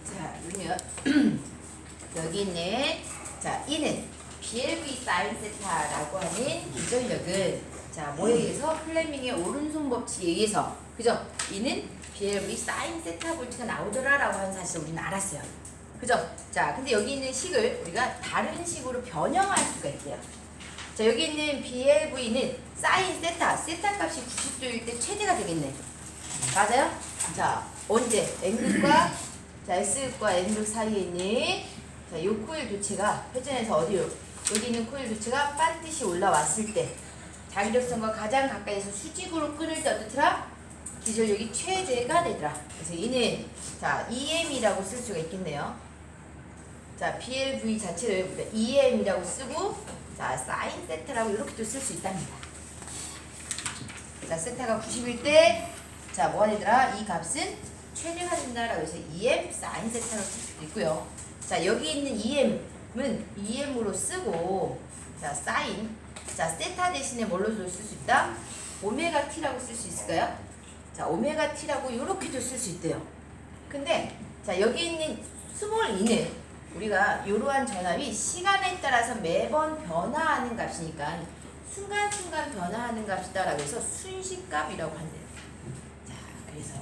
자, 그러면 여기 있는 자 이는 BLV 사인 세타라고 하는 기전력은 자 뭐에 의해서 플레밍의 오른손 법칙에 의해서 그죠? 이는 BLV 사인 세타 볼트가 나오더라라고 하는 사실을 우리는 알았어요. 그죠? 자 근데 여기 있는 식을 우리가 다른 식으로 변형할 수가 있대요. 자 여기 있는 BLV는 사인 세타 값이 90도일 때 최대가 되겠네. 맞아요? 자 언제 N극과 자 S극과 N극 사이에 있는 자 이 코일 도체가 회전해서 어디로 여기 있는 코일 도체가 반드시 올라왔을 때 자기력선과 가장 가까이서 수직으로 끊을 때 어떻더라? 기전력이 최대가 되더라. 그래서 이는 자 EM이라고 쓸 수가 있겠네요. 자 BLV 자체를 우리가 EM이라고 쓰고 자 사인 세타라고 이렇게도 쓸 수 있답니다. 자 세타가 90일 때 자 뭐가 되더라? 이 값은 최대가 된다라고 해서 EM 사인 세타로 쓸 수도 있고요. 자 여기 있는 EM은 EM으로 쓰고 자 사인 자 세타 대신에 뭘로 쓸 수 있다? 오메가 T라고 쓸 수 있을까요? 자 오메가 T라고 이렇게도 쓸 수 있대요. 근데 자 여기 있는 스몰 e는 우리가 이러한 전압이 시간에 따라서 매번 변화하는 값이니까 순간순간 변화하는 값이다라고 해서 순식값이라고 한대요. 자 그래서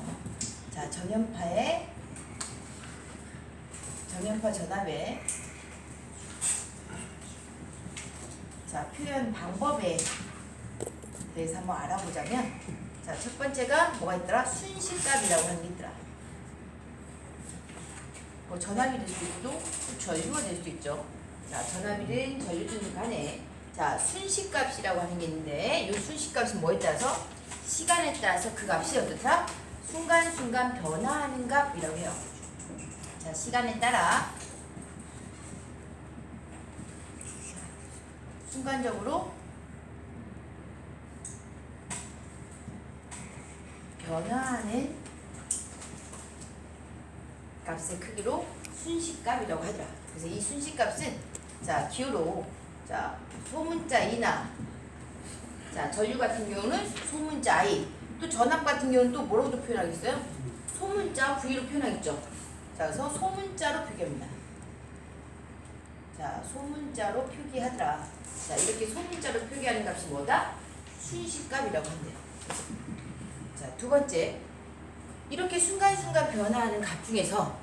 자 전연파 전압의 자 표현 방법에 대해서 한번 알아보자면 자 첫 번째가 뭐가 있더라? 순식값이라고 하는 게 있더라. 뭐 전압이 될 수도 있고 전류가 될 수도 있죠. 자 전압이든 전류든 간에 자 순식값이라고 하는 게 있는데 이 순식값은 뭐에 따라서 시간에 따라서 그 값이 어떻다? 순간순간 변화하는 값이라고 해요. 자 시간에 따라 순간적으로 변화하는 값의 크기로 순식값이라고 하더라. 그래서 이 순식값은 자 기호로 자 소문자 E나 자 전류 같은 경우는 소문자 I 또 전압 같은 경우는 또 뭐라고도 표현하겠어요? 소문자 V로 표현하겠죠. 자 그래서 소문자로 표기합니다. 자 소문자로 표기하더라. 자 이렇게 소문자로 표기하는 값이 뭐다? 순식값이라고 한대요. 자 두 번째 이렇게 순간순간 변화하는 값 중에서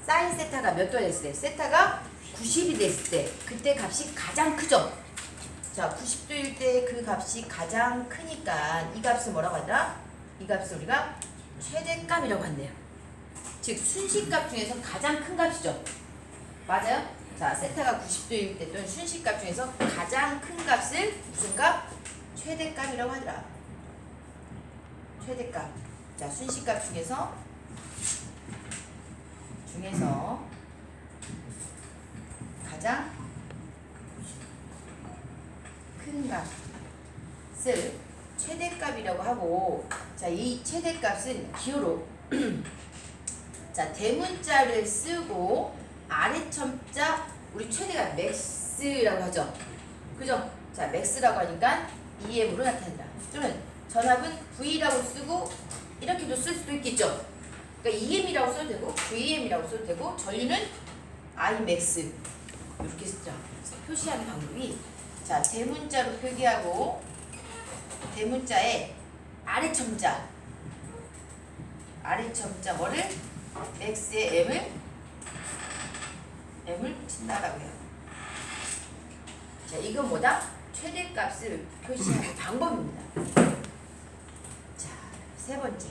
사인 세타가 몇 도가 됐을 때 세타가 90이 됐을 때 그때 값이 가장 크죠. 자 90도일 때 그 값이 가장 크니까 이 값을 뭐라고 하더라? 이 값을 우리가 최대값이라고 한대요. 즉 순식값 중에서 가장 큰 값이죠. 맞아요? 자 세타가 90도일 때 또는 순식값 중에서 가장 큰 값을 무슨 값? 최대값이라고 하더라. 최대값. 자 순식값 중에서 가장 큰 값을 최대값이라고 하고 자 이 최대값은 기호로 자 대문자를 쓰고 아래 첨자 우리 최대가 맥스라고 하죠. 그죠? 자 맥스라고 하니까 EM으로 나타낸다. 또는 전압은 V라고 쓰고 이렇게도 쓸 수도 있겠죠. 그러니까 EM이라고 써도 되고 VM이라고 써도 되고 전류는 Imax 이렇게 쓰죠. 표시하는 방법이 자 대문자로 표기하고 대문자에 아래 첨자 뭐를 X에 M을 붙인다라고 해요. 자 이건 뭐다? 최대값을 표시하는 방법입니다. 자 세 번째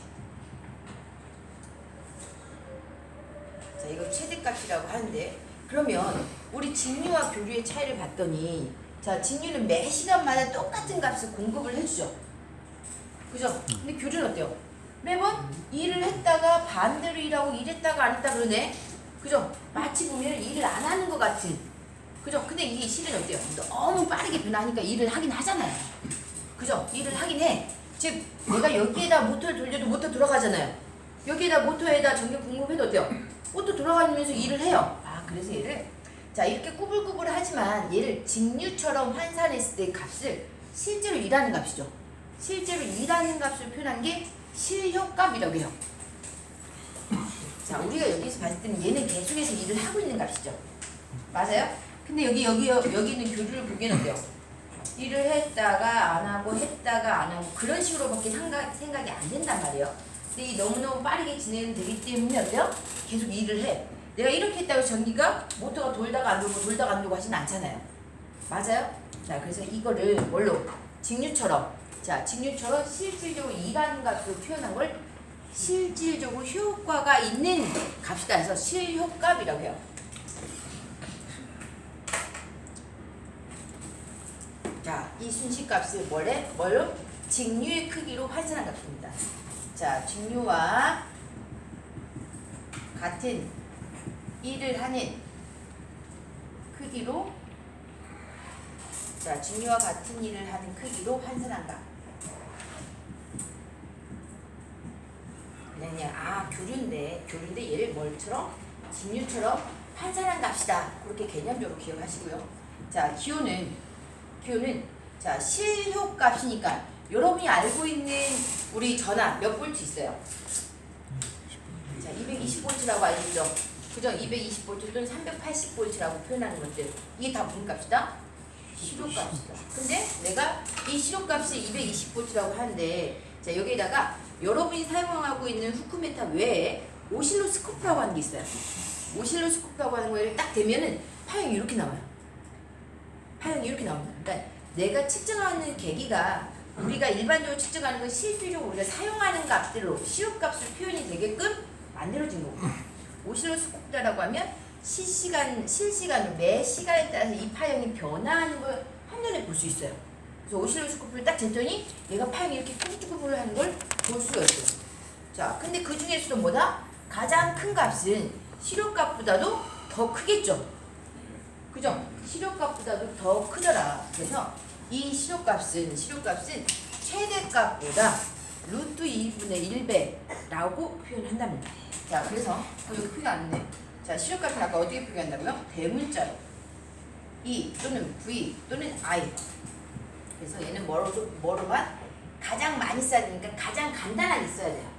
자 이거 최대값이라고 하는데 그러면 우리 직류와 교류의 차이를 봤더니 자 직류는 매 시간마다 똑같은 값을 공급을 해주죠. 그죠? 근데 교류는 어때요? 매번 일을 했다가 반대로 일하고 일했다가 안 했다 그러네. 그죠? 마치 보면 일을 안 하는 것 같은. 그죠? 근데 이게 실은 어때요? 너무 빠르게 변하니까 일을 하긴 하잖아요. 그죠? 일을 하긴 해. 즉 내가 여기에다 모터를 돌려도 모터 돌아가잖아요. 여기에다 모터에다 전기 공급해도 어때요? 모터 돌아가면서 일을 해요. 아 그래서 얘를 자 이렇게 꾸불꾸불 하지만 얘를 직류처럼 환산했을 때 값을 실제로 일하는 값이죠. 실제로 일하는 값을 표현한 게 실효값이라고 해요. 자 우리가 여기서 봤을 때는 얘는 계속해서 일을 하고 있는 값이죠. 맞아요? 근데 여기는 교류를 보기에는 어때요? 일을 했다가 안 하고 했다가 안 하고 그런 식으로밖에 생각이 안 된단 말이에요. 근데 이 너무너무 빠르게 진행되기 때문에 어때요? 계속 일을 해. 내가 이렇게 했다고 해서 전기가 모터가 돌다가 안 돌고 돌다가 안 돌고 하지는 않잖아요. 맞아요? 자 그래서 이거를 뭘로? 직류처럼 자 직류처럼 실질적으로 일하는 값으로 표현한 걸 실질적으로 효과가 있는 값이다 해서 실효값이라고 해요. 자, 이 순식값을 뭘로? 직류의 크기로 환산한 값입니다. 자, 직류와 같은 일을 하는 크기로 자, 직류와 같은 일을 하는 크기로 환산한 값. 그냥 교류인데 얘를 뭘처럼? 직류처럼 환산한 값이다. 그렇게 개념적으로 기억하시고요. 자, 기호는 자 실효값이니까 여러분이 알고 있는 우리 전압 몇 볼트 있어요? 자 220볼트라고 알겠죠? 그죠? 220볼트 또는 380볼트라고 표현하는 것들 이게 다 무슨 값이다? 실효값이다. 근데 내가 이 실효값이 220볼트라고 하는데 자 여기에다가 여러분이 사용하고 있는 후크메타 외에 오실로스코프라고 하는 게 있어요. 오실로스코프라고 하는 거를 딱 대면은 파형이 이렇게 나와요. 파형이 이렇게 나옵니다. 그러니까 내가 측정하는 계기가 우리가 일반적으로 측정하는 건 실질적으로 우리가 사용하는 값들로 실효값을 표현이 되게끔 만들어진 거고 오실로스코프라고 하면 실시간으로 매 시간에 따라서 이 파형이 변화하는 걸 한눈에 볼 수 있어요. 그래서 오실로스코프를 딱 쟀더니 얘가 파형이 이렇게 꾸불꾸불 하는 걸 볼 수가 있어요. 자, 근데 그 중에서도 뭐다? 가장 큰 값은 실효값보다도 더 크겠죠. 그죠? 실효값보다도 더 크더라. 그래서 이 실효값은 최대값보다 루트 2분의 1배라고 표현한답니다. 자, 그래서 여기 표기 안 했네. 자, 실효값은 아까 어떻게 표기한다고요? 대문자로 E 또는 V 또는 I. 그래서 얘는 뭐로만? 가장 많이 써야 되니까 가장 간단하게 써야 돼요.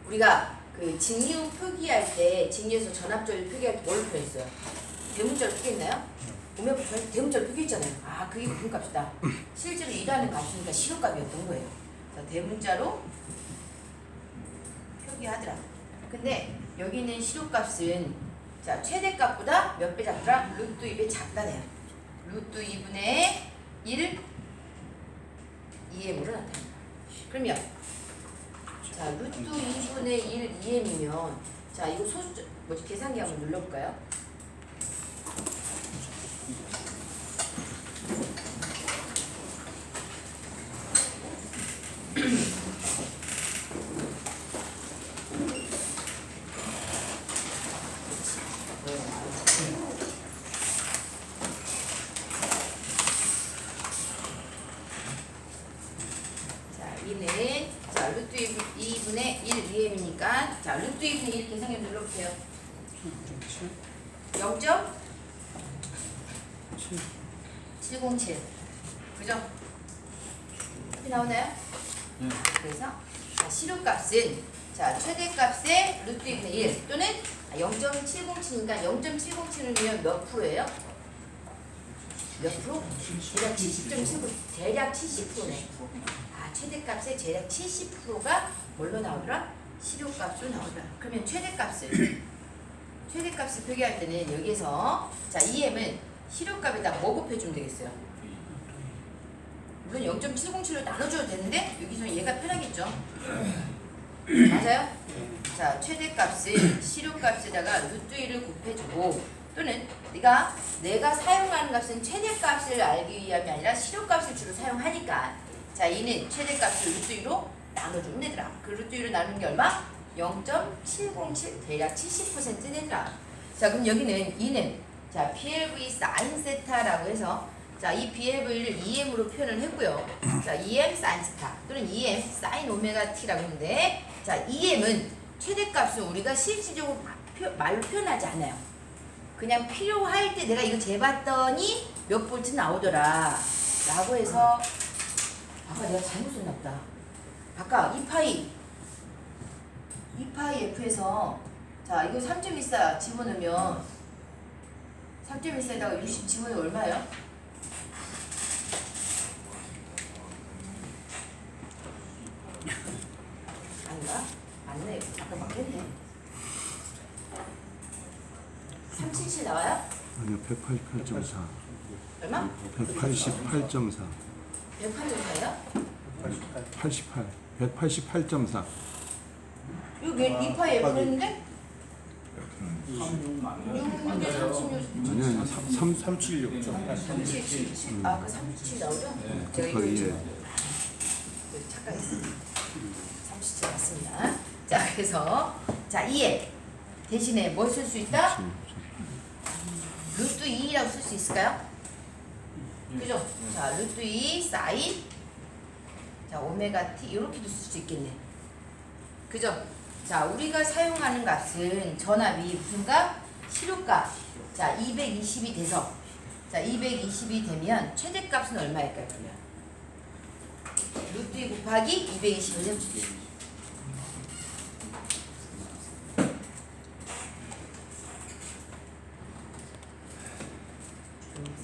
우리가 그 직류 표기할 때 직류에서 전압적을 표기할 때 뭘로 표현했어요? 대문자로 표기했나요? 보면 대문자로 표기했잖아요. 아 그게 무슨 값이다. 실제로 일하는 값이니까 실효값이었던 거예요. 자, 대문자로 표기하더라. 근데 여기는 실효값은 자 최대값보다 몇 배 작더라? 루트 2배 작다네요. 루트 2분의 1 2m으로 나타납니다. 그러면 자 루트 2분의 1 2m이면 자 이거 소수 계산기 한번 눌러볼까요? 자 루트 2분의 1 2m이니까 자 루트 2분의 1 계산기 눌러보세요. 0.707 그죠? 이렇게 나오나요? 그래서 실효값은 자 최대값의 루트 2분의 1 또는 0.707이니까 0.707이면 몇 프로예요? 몇 프로? 대략 70.79 대략 70%네. 최대값의 대략 70%가 뭘로 나오더라? 실효값으로 나오더라. 그러면 최대값을 표기할 때는 여기에서 자 EM은 실효값에다 뭐 곱해주면 되겠어요? 물론 0.707로 나눠줘도 되는데 여기서 얘가 편하겠죠? 맞아요? 자 최대값은 실효값에다가 루트 1을 곱해주고 또는 내가 사용하는 값은 최대값을 알기 위함이 아니라 실효값을 주로 사용하니까 자 이는 최대값을 루트 2로 나눠주면 되더라. 그 루트 2로 나누는 게 얼마? 0.707 대략 70% 되더라. 자 그럼 여기는 2는 자 PLV 사인 세타라고 해서 자, 이 BLV를 EM으로 표현을 했고요. 자, EM 사인 세타 또는 EM 사인 오메가 T라고 했는데, 자, EM은 최대값은 우리가 실질적으로 말로 표현하지 않아요. 그냥 필요할 때 내가 이거 재봤더니 몇 볼트 나오더라 라고 해서, 아까 내가 잘못 썼나 보다. 아까 2파이 F에서, 자, 이거 3.14 집어넣으면 3.14에다가 60 집어넣으면 얼마예요? 아닌가? 맞네. 아까 맞겠네. 377 나와요? 아니요, 188.4. 얼마? 188.4. 108.4요? 88. 188.4. 이거 왜 2파이 F를 했는데? 6, 36. 아니, 376. 377. 아, 그 377 나오죠? 제가 이거 곱하기 좀 착각했습니다. 37 맞습니다. 자, 그래서 자, 2에 대신에 뭘 쓸 수 있다? 루트 2라고 쓸 수 있을까요? 그죠? 자, 루트 2 사인, 자, 오메가 t 이렇게도 쓸 수 있겠네. 그죠? 자, 우리가 사용하는 값은 전압이 무슨 값? 시료값. 자, 220이 돼서, 자, 220이 되면 최대값은 얼마일까요? 그러면 루트 2 곱하기 220이죠.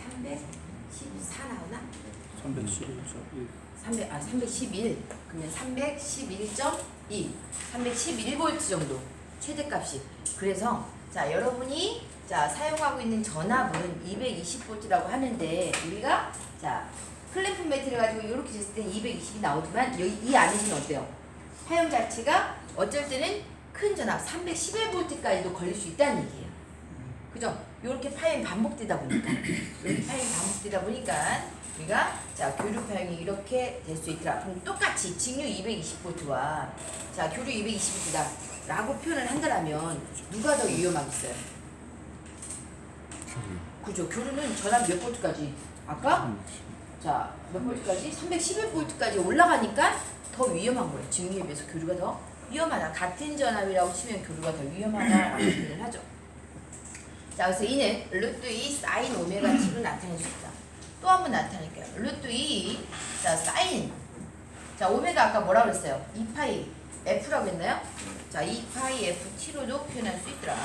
314 나오나? 311.1. 311. 그러면 311.2. 311V 정도 최대값이. 그래서 자, 여러분이 자, 사용하고 있는 전압은 220V라고 하는데, 우리가 자, 클램프 매트를 가지고 이렇게 쟀을 때 220이 나오지만 여기 이 안에는 어때요? 파형 자체가 어쩔 때는 큰 전압 311V까지도 걸릴 수 있다는 얘기예요. 그죠? 이렇게 파형이 반복되다 보니까, 이렇게 파형이 반복되다 보니까 우리가 자, 교류 파형이 이렇게 될 수 있더라. 그럼 똑같이 직류 220V와 자, 교류 220V다 라고 표현을 한다면 누가 더 위험하겠어요? 그죠? 교류는 전압 몇 볼트까지? 아까? 자, 몇 볼트까지? 311볼트까지 올라가니까 더 위험한 거예요. 직류에 비해서 교류가 더 위험하다. 같은 전압이라고 치면 교류가 더 위험하다라고 표현을 하죠. 자, 그래서 이는 루트 2 사인 오메가 t로 나타낼 수 있다. 또 한 번 나타낼게요. 루트 2, 자, 사인. 자, 오메가 아까 뭐라고 그랬어요? 2파이 F라고 했나요? 자, 2파이 FT로도 표현할 수 있더라.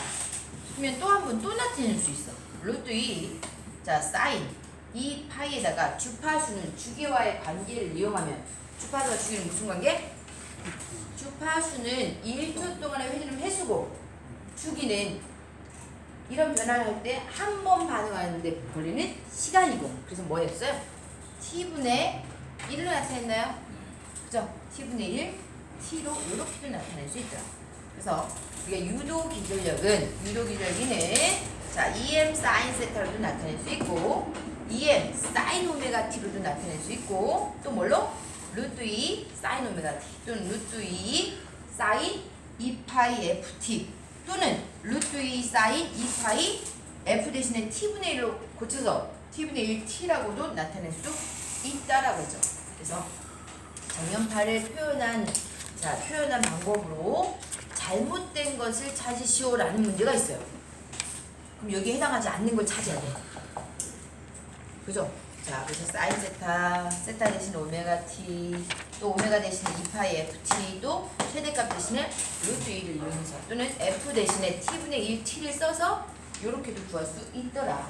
그러면 또 한 번 또 나타낼 수 있어. 루트 2, 자, 사인 2파이에다가 주파수는 주기와의 관계를 이용하면, 주파수와 주기는 무슨 관계? 주파수는 1초 동안의 회전은 회수고, 주기는 이런 변화를 할 때 한 번 반응하는데 걸리는 시간이고, 그래서 뭐였어요? t분의 1로 나타냈나요? 그죠? t분의 1, t로 이렇게도 나타낼 수 있죠. 그래서 우리가 유도 기술력은, 자, EM 사인 세타로도 나타낼 수 있고, EM 사인 오메가 t로도 나타낼 수 있고, 또 뭘로? 루트 2 사인 오메가 t 또는 루트 2 사인 2파이 ft 또는 루트 2 사인 2파이 f 대신에 t분의 1로 고쳐서 t분의 1t라고도 나타낼 수 있다라고 하죠. 그래서 정연파를 표현한 방법으로 잘못된 것을 찾으시오라는 문제가 있어요. 그럼 여기에 해당하지 않는 걸 찾아야 돼요. 그죠? 자, 그래서 사인 세타, 세타 대신 오메가 t, 또 오메가 대신에 2파이 ft도 최대값 대신에 루트 2를 이용해서, 또는 f 대신에 t분의 1t를 써서 이렇게도 구할 수 있더라.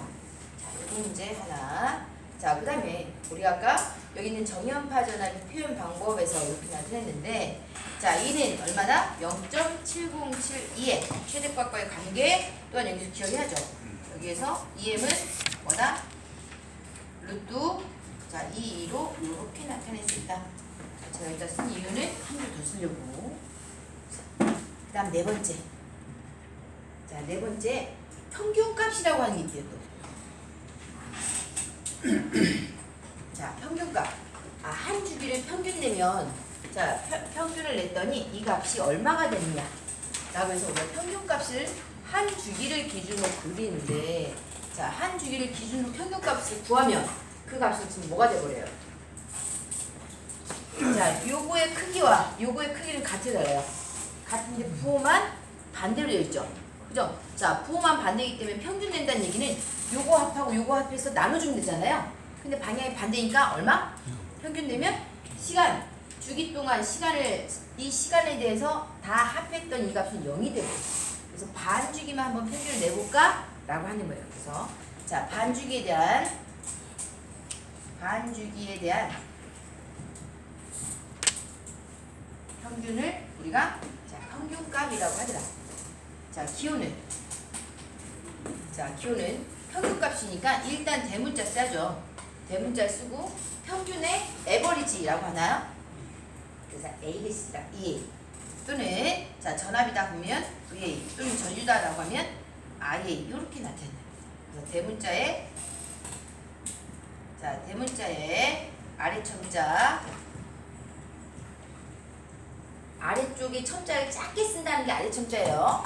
자, 이 문제 하나. 자, 그 다음에 우리가 아까 여기 있는 정연파 전압 표현 방법에서 이렇게 나타냈는데, 자, 이는 얼마나? 0.7072의 최대값과의 관계 또한 여기서 기억해야죠. 여기에서 EM은 뭐다? 루트, 자, 2로 이렇게 나타낼 수 있다. 자, 제가 일단 쓴 이유는 한 줄 더 쓰려고. 그 다음 네 번째. 자, 네 번째. 평균값이라고 하는 게 있대요, 또. 자, 평균값. 아, 한 주기를 평균 내면, 자, 평균을 냈더니 이 값이 얼마가 되느냐 라고 해서 우리가 평균값을 한 주기를 기준으로 그리는데, 자, 한 주기를 기준으로 평균값을 구하면 그 값이 지금 뭐가 돼버려요? 자, 요거의 크기와 요거의 크기는 같아져요. 같은데 부호만 반대로 되어 있죠. 그죠? 자, 부호만 반대이기 때문에 평균 낸다는 얘기는 요거 합하고 요거 합해서 나눠주면 되잖아요. 근데 방향이 반대니까 얼마? 평균 내면 시간, 주기 동안 시간을, 이 시간에 대해서 다 합했던 이 값은 0이 되고, 그래서 반주기만 한번 평균을 내볼까? 라고 하는 거예요. 그래서 자, 반주기에 대한 평균을 우리가 자, 평균값이라고 하더라. 자, 기호는 평균값이니까 일단 대문자 써야죠. 대문자 쓰고 평균의 에버리지라고 하나요? 그래서 A를 쓰라. EA 또는 자, 전압이다 보면 VA 또는 전류다라고 하면 IA 이렇게 나타나요. 그래서 대문자에 아래 첨자, 아래쪽에 첨자를 작게 쓴다는 게 아래 첨자예요.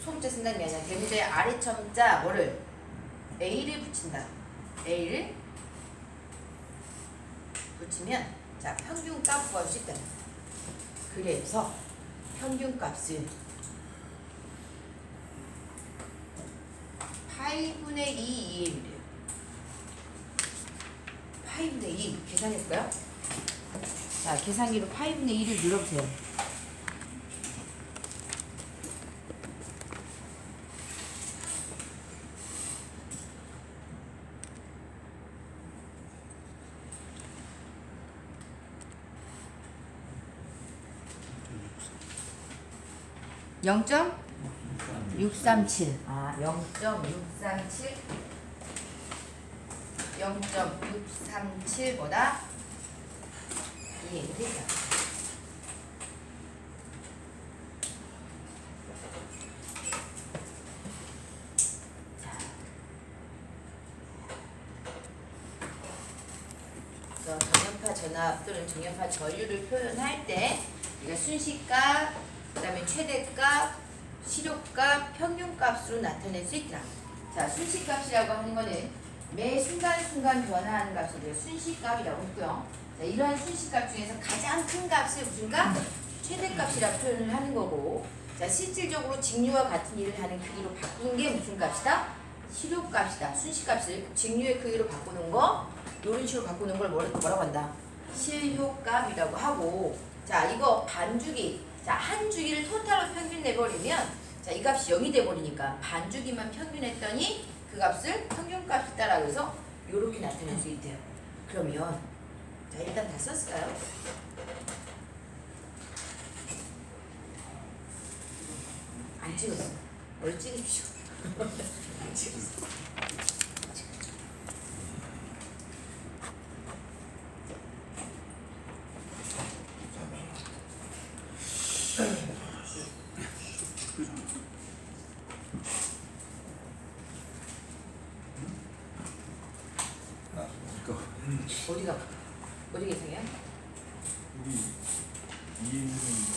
소문자 쓴다는 게 아니라 대문자에 아래 첨자 뭐를? A를 붙인다. A를 붙이면 자, 평균값 구할 수 있다. 그래서 평균값은 8분의 2 EM이래요. 8분의 2 계산해볼까요? 자, 계산기로 8분의 2를 눌러보세요. (0.637) 아, 0.637 0.637보다 이해가 되죠? 그래서 정연파 전압 또는 정연파 전류를 표현할 때 우리가 순시값, 그 다음에 최대값, 실효값, 평균값으로 나타낼 수 있더라. 자, 순시값이라고 하는 거는 매 순간순간 변화하는 값을 우리가 순시값이라고 했고요. 자, 이러한 순시값 중에서 가장 큰 값을 무슨 값? 최대값이라고 표현을 하는 거고, 자, 실질적으로 직류와 같은 일을 하는 크기로 바꾸는 게 무슨 값이다? 실효값이다. 순시값을 직류의 크기로 바꾸는 거, 이런 식으로 바꾸는 걸 뭐라고 한다? 실효값이라고 하고, 자, 이거 반주기. 자, 한 주기를 토탈로 평균 내버리면 자, 이 값이 0이 돼버리니까 반주기만 평균했더니 그 값을 평균값이다라고 해서 이렇게 나타낼 수 있대요. 그러면 자, 일단 다 썼을까요? 안 찍었어. 원래 찍으십시오. 안 찍었어. 어디 계세요? 우리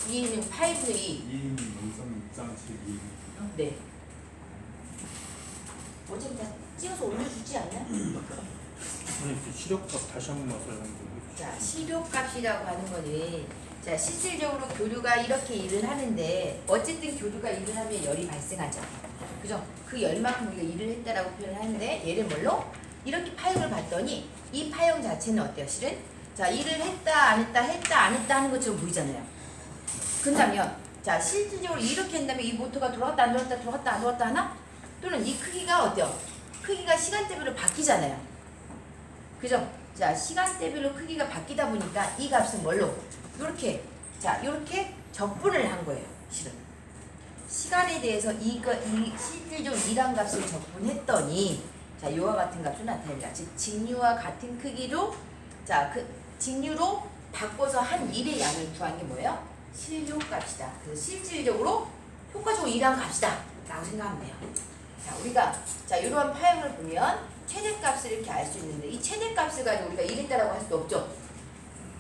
2는 8분의 2. 2는 0.637 네. 어차피 다 찍어서 올려주지 않나? 아니, 시력값 다시 한 번만 설명해 주세요. 자, 실효값이라고 하는 거는 자, 실질적으로 교류가 이렇게 일을 하는데 어쨌든 교류가 일을 하면 열이 발생하죠. 그죠? 그 열만큼 우리가 일을 했다라고 표현을 하는데 얘를 뭘로? 이렇게 파형을 봤더니 이 파형 자체는 어때요? 실은? 자, 일을 했다 안 했다 했다 안 했다 하는 것처럼 보이잖아요. 그렇다면 자, 실질적으로 이렇게 한다면 이 모터가 돌아갔다 안 돌아갔다 돌아갔다 안 돌아갔다 하나? 또는 이 크기가 어때요? 크기가 시간대별로 바뀌잖아요. 그죠? 자, 시간대별로 크기가 바뀌다 보니까 이 값은 뭘로? 요렇게 자, 요렇게 적분을 한 거예요. 실은 시간에 대해서 이 실질적으로 이란 값을 적분했더니 자, 요와 같은 값을 나타낸다. 즉 직류와 같은 크기로 자, 그 직류로 바꿔서 한 일의 양을 구한 게 뭐예요? 실효값이다. 그래서 실질적으로 효과적으로 일한 값이다 라고 생각하면 돼요. 자, 우리가 자, 이러한 파형을 보면 최대값을 이렇게 알 수 있는데 이 최대값을 가지고 우리가 이랬다라고 할 수도 없죠.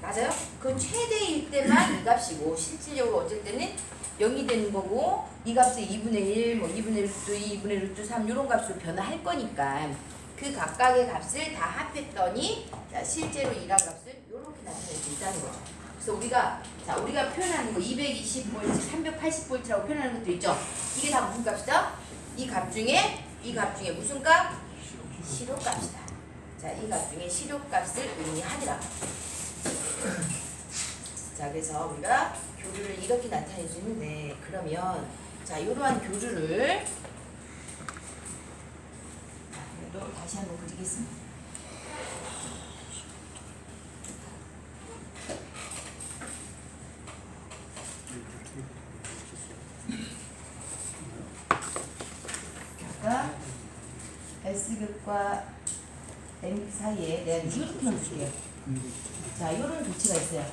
맞아요? 그 최대일 때만 이 값이고 실질적으로 어쩔 때는 0이 되는 거고 이 값을 2분의 1, 뭐 2분의 루트 2, 2분의 루트 3 이런 값으로 변화할 거니까 그 각각의 값을 다 합했더니 자, 실제로 일한 값을 이렇게 나타낼 수 있다는 거죠. 그래서 우리가 표현하는 거 220V, 380V라고 표현하는 것도 있죠. 이게 다 무슨 값이다? 이 값 중에 무슨 값? 실효값이다. 자, 이 값 중에 실효값을 의미하더라. 자, 그래서 우리가 교류를 이렇게 나타낼 수 있는데, 그러면 자, 이러한 교류를 또 다시 한번 그리겠습니다. 아까 S극과 M극 사이에 내가 이렇게 넣어줄게요. 자, 이런 도치가 있어요.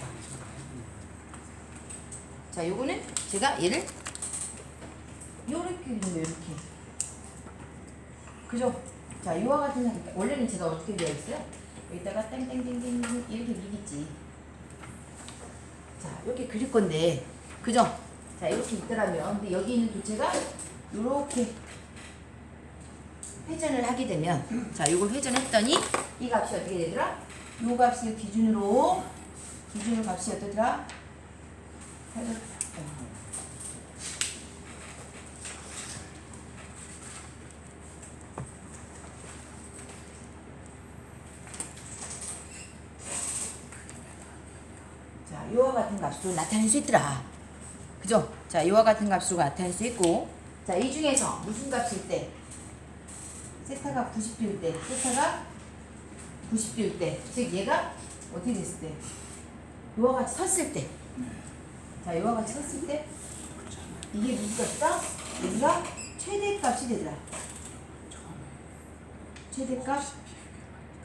자, 요거는 제가 얘를 요렇게 그리면 이렇게. 그죠? 자, 이와 같은 상태. 원래는 제가 어떻게 되어 있어요? 여기다가 땡땡땡땡 이렇게 그리겠지. 자, 이렇게 그릴 건데, 그죠? 자, 이렇게 있더라면, 근데 여기 있는 도체가 요렇게 회전을 하게 되면, 자, 요걸 회전했더니 이 값이 어떻게 되더라? 요 값을 기준으로 값이 어떠더라? 자, 이와 같은 값으로 나타낼 수 있더라. 그죠? 자, 이와 같은 값으로 나타낼 수 있고, 자, 이 중에서 무슨 값일 때? 세타가 90도일 때, 즉 얘가 어떻게 됐을 때? 이와 같이 섰을 때. 자, 이와 같이 섰을 때 이게 무슨 값이다? 여기가 최대값이 되더라. 최대값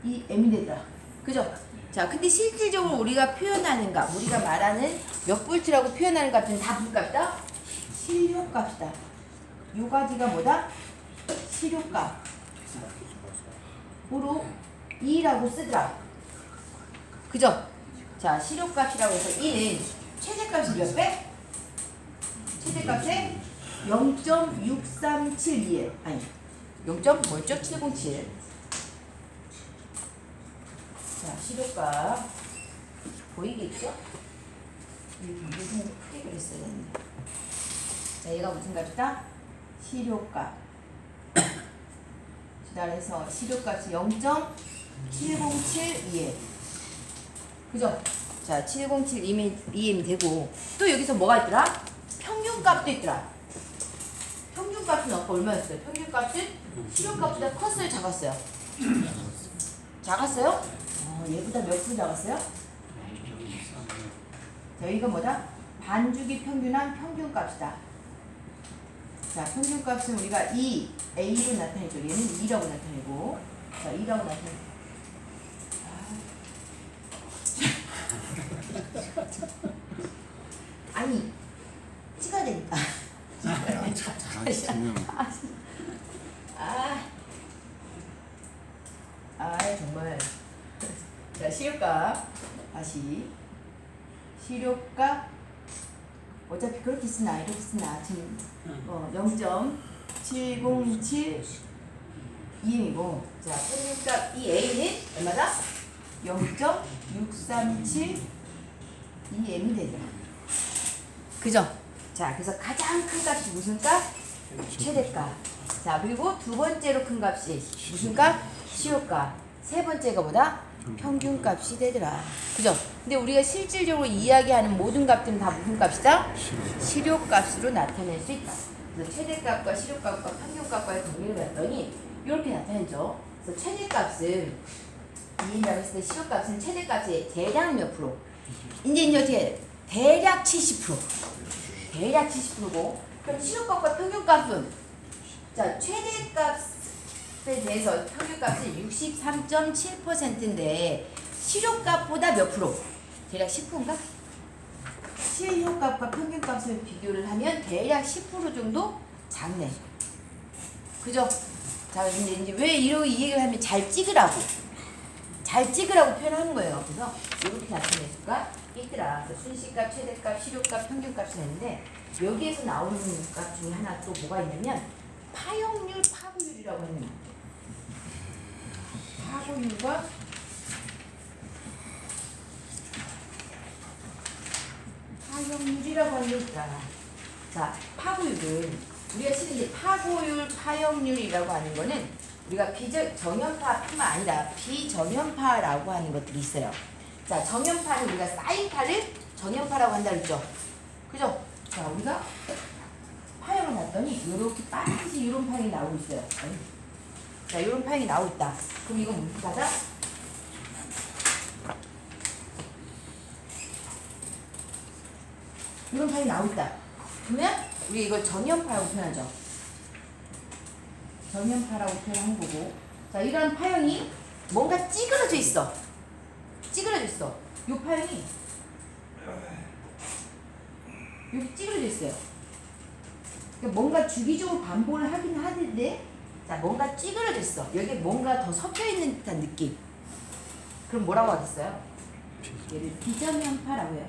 이 m이 되더라. 그죠? 자, 근데 실질적으로 우리가 표현하는 값, 우리가 말하는 몇 볼트라고 표현하는 값은 다 무슨 값이다? 실효값이다. 요 가지가 뭐다? 실효값으로 2라고 쓰더라. 그죠? 자, 실효값이라고 해서 2는 최대값이 몇 배? 최대값에 0.6372에 아니 0.뭐였죠? 707. 자, 실효값 보이겠죠? 이렇게 크게 그렸어야 되는데. 자, 얘가 무슨 값이다? 실효값. 그래서 실효값이 0.707EM. 그죠? 자, 707EM이 되고, 또 여기서 뭐가 있더라? 평균값도 있더라. 평균값은 아까 얼마였어요? 평균값은 실효값보다 컸어요? 작았어요? 작았어요? 얘보다 몇 프로 작았어요? 자, 여기가 뭐다? 반주기 평균한 평균값이다. 자, 평균값은 우리가 2, A로 나타내죠. 얘는 2라고 나타내고, 자, 2라고 나타내고. 아니, 찍어야 되니까. 정말. 자, 실효값. 다시. 실효값. 어차피 그렇게 쓰나, 이렇게 쓰나. 지금, 0.707 EM이고. 자, 평균값 이 A는 얼마다? 0.637 EM이 되죠. 그죠? 자, 그래서 가장 큰 값이 무슨 값? 최대값. 자, 그리고 두 번째로 큰 값이 무슨 값? 실효값. 세 번째가 뭐다? 평균값이 되더라. 그죠? 근데 우리가 실질적으로 이야기하는 모든 값들은 다 무슨 값이다? 실효값으로 나타낼 수 있다. 그래서 최대값과 실효값과 평균값과의 관계를 봤더니 이렇게 나타내죠. 그래서 최대값은 이인이라고 했을 때 실효값은 최대값의 대략 몇 프로? 이제 어떻게 대략 70%. 대략 70%고, 그럼 실효값과 평균값은, 자, 최대값에 대해서 평균값은 63.7%인데 실효값보다 몇 프로? 대략 10%인가? 실효값과 평균값을 비교를 하면 대략 10% 정도 작네. 그죠? 자, 근데 이제 왜 이러고 이 얘기를 하면 잘 찍으라고 표현하는 거예요. 그래서 이렇게 나타낼 수가 있더라. 순시값, 최대값, 실효값, 평균값이 있는데 여기에서 나오는 값 중에 하나 또 뭐가 있냐면 파형률, 파급률이라고 하는 파고율과 파형률이라고 하는 게 있다. 자, 파고율은 우리가 치는 이제 파고율, 파형률이라고 하는 거는 우리가 정연파뿐만 아니라 비정연파라고 하는 것들이 있어요. 자, 정연파는 우리가 사인파를 정연파라고 한다 그랬죠. 그죠? 자, 우리가 파형을 봤더니 이렇게 반드시 이런 파형이 나오고 있어요. 자, 이런 파형이 나오고 있다. 그럼 이건 무슨 파다? 이런 파형이 나오고 있다. 그러면 우리 이걸 정연파라고 표현하죠. 정연파라고 표현한 거고. 자, 이런 파형이 뭔가 찌그러져 있어. 찌그러져 있어. 이 파형이 여기 찌그러져 있어요. 그러니까 뭔가 주기적으로 반복을 하긴 하는데, 자, 뭔가 찌그러져 있어. 여기에 뭔가 더 섞여 있는 듯한 느낌. 그럼 뭐라고 하겠어요? 얘를 비정연파라고 해요.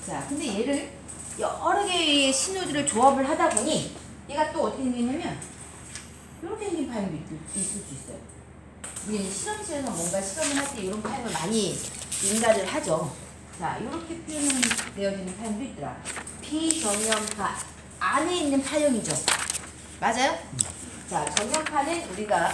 자, 근데 얘를 여러 개의 신호들을 조합을 하다 보니 얘가 또 어떻게 생기냐면 이렇게 생긴 파형도 있을 수 있어요. 우리는 실험실에서 뭔가 실험을 할 때 이런 파형을 많이 인가를 하죠. 자, 이렇게 표현되어지는 파형도 있더라. 비정연파 안에 있는 파형이죠. 맞아요? 자, 정연파는 우리가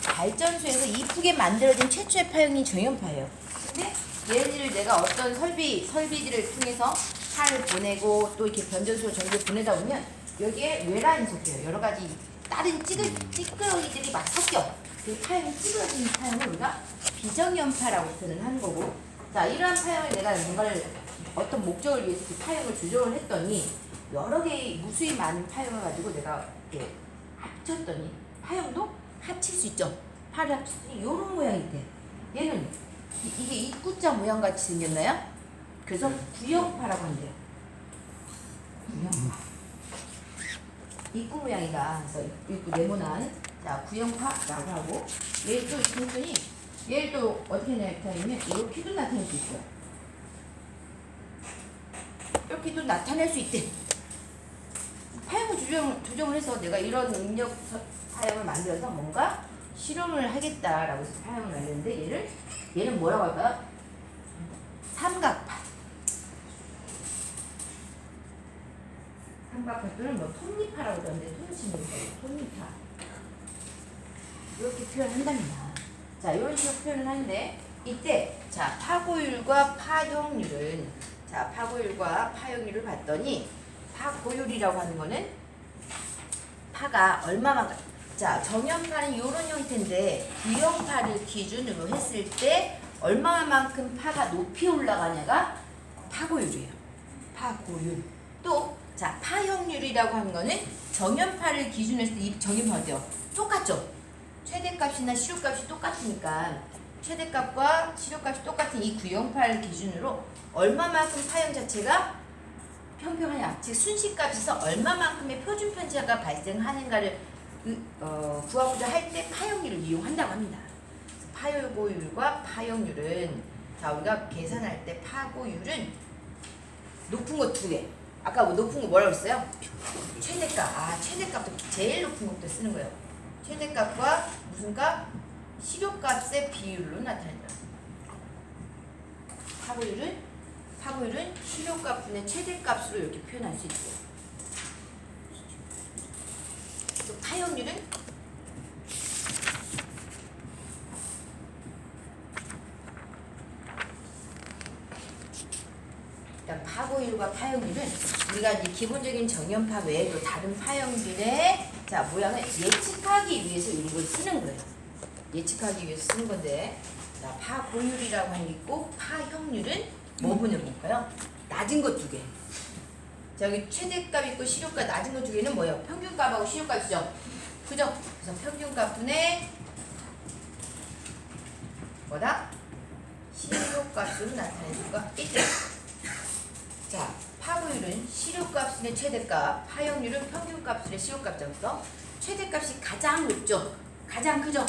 발전소에서 이쁘게 만들어진 최초의 파형이 정연파예요. 근데 얘네들을 내가 어떤 설비들을 통해서 파를 보내고 또 이렇게 변전소로 전기를 보내다 보면 여기에 외란이 섞여요. 여러 가지 다른 찌끄러기들이 막 섞여. 그 파형이 찌그러진 파형을 우리가 비정연파라고 표현을 하는 거고. 자, 이러한 파형을 내가 뭔가를 어떤 목적을 위해서 그 파형을 조정을 했더니 여러 개의 무수히 많은 파형을 가지고 내가 이렇게 합쳤더니 파형도 합칠 수 있죠. 파를 합쳤더니 이런 모양이 돼. 얘는 이게 입구자 모양 같이 생겼나요? 그래서 구형파라고 한대요. 구형파. 입구 모양이다. 그래서 입구 네모난, 자, 구형파라고 하고, 얘를 또 이렇게 했더니 얘를 또 어떻게 나타내냐면 이렇게도 나타낼 수 있어요. 이렇게도 나타낼 수 있대. 파형을 조정을 해서 내가 이런 능력 파형을 만들어서 뭔가 실험을 하겠다라고 해서 파형을 만드는데 얘는 뭐라고 할까요? 삼각파. 삼각파 또는 뭐 톱니파라고도 하는데 톱니파. 이렇게 표현한답니다. 자, 이런 식으로 표현을 하는데 이때 자, 파고율과 파형률은 자, 파고율과 파형률을 봤더니 파고율이라고 하는 거는 파가 얼마만큼 자, 정연파는 이런 형태인데 구형파를 기준으로 했을 때 얼마만큼 파가 높이 올라가냐가 파고율이에요. 파고율. 또 자, 파형률이라고 하는 거는 정연파를 기준으로 했을 때 이 정연파 어때요? 똑같죠? 최대값이나 실효값이 똑같으니까 최대값과 실효값이 똑같은 이 구형파를 기준으로 얼마만큼 파형 자체가 평평하냐, 즉 순식값에서 얼마만큼의 표준 편차가 발생하는가를 구하고자 할 때 파형률을 이용한다고 합니다. 파고율과 파형률은 자, 우리가 계산할 때 파고율은 높은 거 두 개. 아까 뭐 높은 거 뭐라고 했어요? 최대값. 최대값도 제일 높은 것부터 쓰는 거예요. 최대값과 무슨 값? 실효값의 비율로 나타낸다. 파고율은 실효값분의 최대값으로 이렇게 표현할 수 있어요. 또 파형률은 파고율과 파형률은 우리가 이제 기본적인 정연파 외에도 다른 파형률의 자, 모양을 예측하기 위해서 이런 걸 쓰는 거예요. 예측하기 위해서 쓰는 건데, 자, 파고율이라고 하는 게 있고 파형률은 뭐 보는 걸까요? 낮은 것 두 개. 자, 여기 최대값 있고 실효값 낮은 것 두 개는 뭐예요? 평균값하고 실효값이죠. 그죠? 그래서 평균값분의 뭐다? 실효값으로 나타낼 수가 있다. 자, 파고율은 실효값분의 최대값, 파형률은 평균값분의 실효값이죠. 최대값이 가장 높죠. 가장 크죠.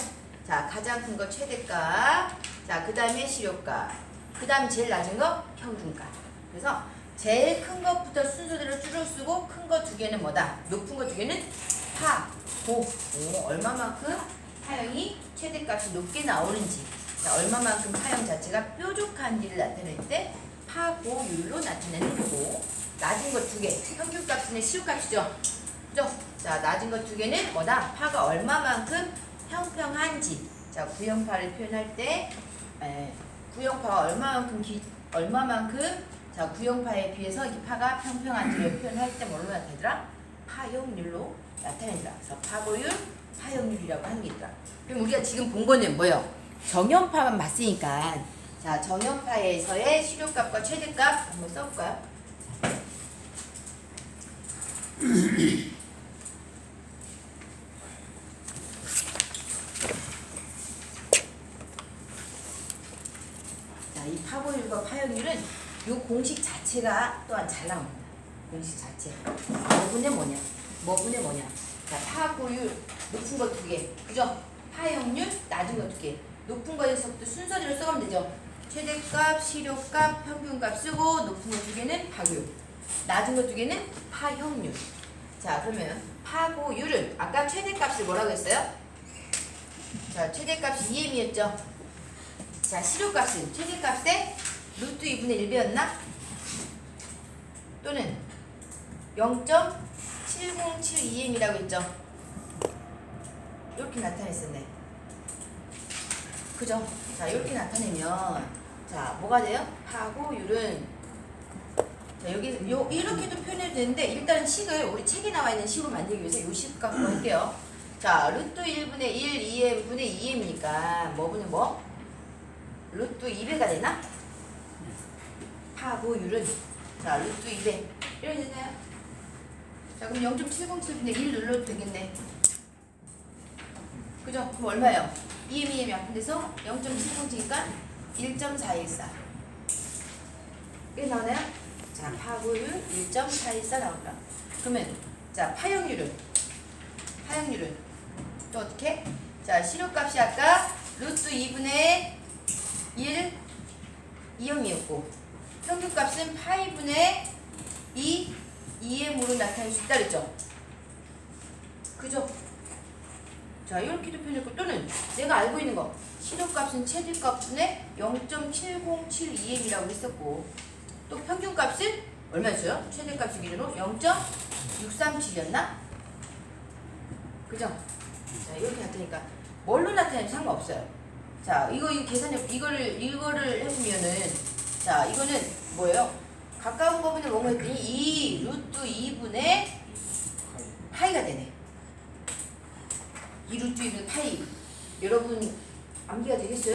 자, 가장 큰 거 최대값. 자, 그 다음에 실효값. 그 다음에 제일 낮은 거 평균값. 그래서 제일 큰 것부터 순서대로 줄을 쓰고 큰 거 두 개는 뭐다? 높은 거 두 개는 파, 고. 오, 얼마만큼? 파형이 최대값이 높게 나오는지, 자, 얼마만큼 파형 자체가 뾰족한지를 나타낼 때 파고율로 나타내는 거고, 낮은 거 두 개, 평균값은 시효값이죠. 그죠? 자, 낮은 거 두 개는 뭐다? 파가 얼마만큼 평평한지. 자, 구형파를 표현할 때 구형파가 얼마만큼 자, 구형파에 비해서 이 파가 평평한지를 표현할 때 뭘로 나타내더라? 파형률로 나타내더라. 그래서 파고율, 파형률이라고 하는 게 있더라. 그럼 우리가 지금 본 거는 뭐예요? 정형파만 봤으니까, 자, 정형파에서의 시료값과 최대값 한번 써볼까요? 자, 이 파고율과 파형률은 이 공식 자체가 또한 잘 나옵니다. 공식 자체. 뭐분의 뭐냐? 자, 파고율 높은 거 두 개, 그죠? 파형률 낮은 거 두 개. 높은 거에서부터 순서대로 써가면 되죠. 최대값, 시료값, 평균값 쓰고 높은 거 두 개는 파고율, 낮은 거 두 개는 파형률. 자, 그러면 파고율은 아까 최대값을 뭐라고 했어요? 자, 최대값이 2m이었죠. 자, 시료값은 최대값의 루트 2분의 1배였나? 또는 0.7072m이라고 했죠. 이렇게 나타냈었네. 그죠? 자, 이렇게 나타내면 자, 뭐가 돼요? 파고율은 자, 여기 이렇게도 표현해도 되는데, 일단은 식을 우리 책에 나와 있는 식으로 만들기 위해서 이 식 갖고 할게요. 자, 루트 1분의 1, 2m분의 2m이니까 뭐분의 뭐? 루트 2배가 되나? 파고율은 자, 루트 2배 이렇게 되나요? 자, 그럼 0.707분의 1 눌러도 되겠네. 그죠? 그럼 얼마예요? 2m이 몇 분에서 0.707이니까 1.414 이게 나오나요? 자, 파고율 1.414 나온다. 그러면 자, 파형률은 또 어떻게? 자, 시료값이 아까 루트 2분의 1 2m이었고, 평균값은 파이분의 2 2m으로 나타낼 수 있다 그랬죠. 그죠? 자, 이렇게도 표현했고, 또는 내가 알고 있는 거 시료값은 최대값분의 0.7072m이라고 했었고, 또 평균값은 얼마였어요? 최대값 기준으로 0.637이었나? 그죠? 자, 이렇게 나타내니까 뭘로 나타내도 상관없어요. 자, 이거 계산해, 이거를 해보면은, 자, 이거는 뭐예요? 가까운 거분의 뭐가 했더니 2 루트 2분의 파이가 되네. 2 루트 2분의 파이. 여러분 암기가 되겠어요?